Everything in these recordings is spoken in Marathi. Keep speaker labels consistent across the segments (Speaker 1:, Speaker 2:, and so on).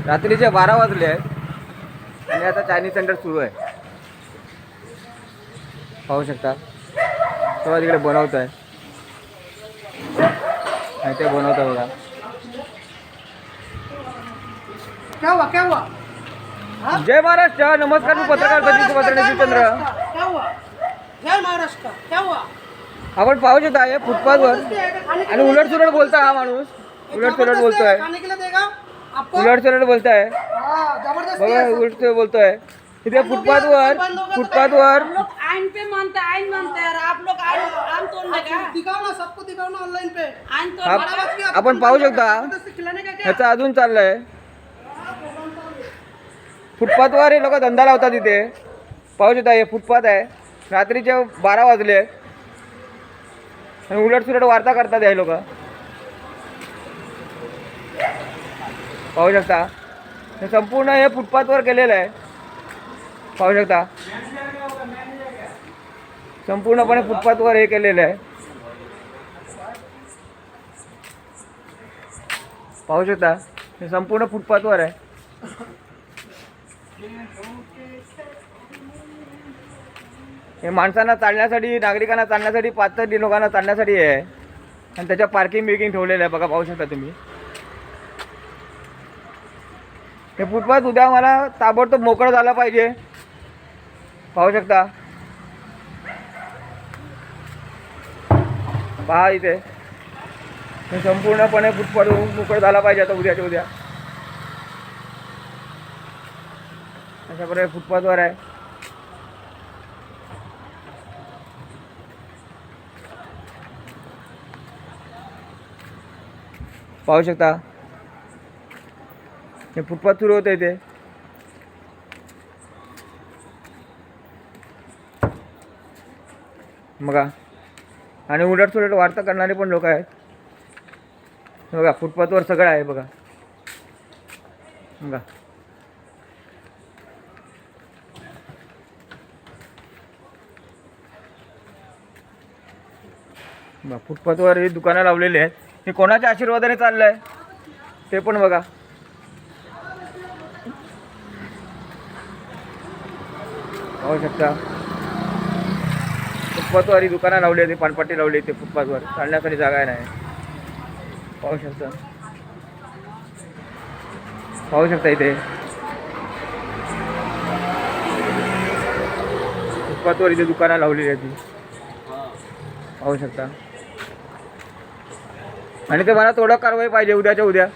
Speaker 1: रात्रीचे 12 वाजले आहे आणि आता चायनीज सेंटर सुरू आहे. पाहू शकता तेव्हा तिकडे बनवत आहे आणि ते बनवत आहे बघा.
Speaker 2: क्या हुआ क्या हुआ
Speaker 1: जय महाराष्ट्र. नमस्कार, मी पत्रकार सचिन सुभाष शिवचंद्र.
Speaker 2: क्या हुआ जय महाराष्ट्र क्या हुआ
Speaker 1: आपण पाहू शकता आहे फुटपाथवर आणि उलटसुलट बोलता हा माणूस. उलटसुलट बोलतोय,
Speaker 2: खाने के लिए देगा आपको
Speaker 1: उलटसुलट बोलताय
Speaker 2: जबरदस्ती
Speaker 1: बघा.
Speaker 2: है
Speaker 1: उलट बोलतोय इथे फुटपाथवर
Speaker 3: हम लोग आइन पे मानते हैं, आइन मानते हैं यार. आप लोग आइन तोड़ने का
Speaker 2: दिखाओ ना सबको दिखाओ ना ऑनलाइन पे
Speaker 3: आइन तोड़
Speaker 1: आपण पाहू शकता
Speaker 2: जबरदस्ती खिलाने का क्या
Speaker 1: ह्याचा अजून चाललंय. फुटपाथवर हे लोक धंदा लावतात इथे. पाहू शकता हे फुटपाथ आहे. रात्रीचे 12 वाजले आणि उलटसुलट वार्ता करतात हे लोक. पाहू शकता हे संपूर्ण हे फुटपाथवर केलेलं आहे. पाहू शकता संपूर्णपणे फुटपाथवर हे केलेलं आहे. पाहू शकता हे संपूर्ण फुटपाथवर आहे. हे माणसांना चालण्यासाठी, नागरिकांना चालण्यासाठी, पाथरी लोकांना चालण्यासाठी आहे आणि त्याच्या पार्किंग बिर्किंग ठेवलेलं आहे बघा. पाहू शकता तुम्ही हे फुटपाथ उद्या मला ताबडतोब मोकळं झालं पाहिजे. पाहू शकता पहा इथे हे संपूर्णपणे फुटपाथ मोकळं झाला पाहिजे आता उद्याच्या उद्या. अशा प्रकारे फुटपाथवर आहे. पाहू शकता हे फुटपाथ सुरू होतं इथे. बघा आणि उलटसुलट वार्ता करणारे पण लोक आहेत बघा. फुटपाथवर सगळं आहे बघा. बघा फुटपाथवर ही दुकानं लावलेली आहेत. हे कोणाच्या आशीर्वादाने चाललं आहे ते पण बघा. पाहू शकता फुटपाथवर ही दुकानं लावली आहेत. पानपट्टी लावली आहे ते फुटपाथवर. चालण्यासाठी जागा नाही. पाहू शकता पाहू शकता इथे फुटपाथवर इथे दुकानं लावलेली आहेत. पाहू शकता आणि ते मला थोडं कारवाई पाहिजे उद्याच्या उद्या.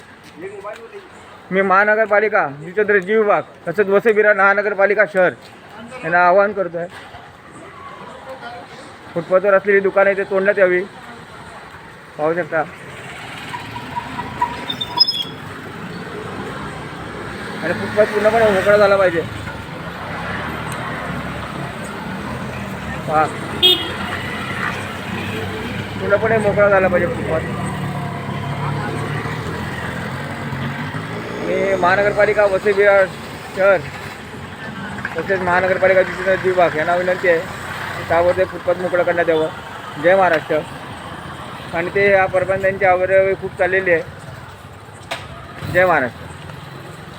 Speaker 1: मी महानगरपालिका शिवचंद्र जी विभाग तसंच वसई विरार महानगरपालिका शहर यांना आवाहन करतो आहे फुटपाथवर असलेली दुकानं इथे तोडण्यात यावी. पाहू शकता आणि फुटपाथ पूर्णपणे मोकळा झाला पाहिजे. पहा पूर्णपणे मोकळा झाला पाहिजे फुटपाथ. मी महानगरपालिका वसई विरार शहर तसेच महानगरपालिका शिवचंद्र जी विभाग यांना विनंती आहे त्यामध्ये फुटपाथ मोकळं करण्यात यावं. जय महाराष्ट्र. आणि ते या परबंधांची आवड खूप चाललेली आहे. जय महाराष्ट्र.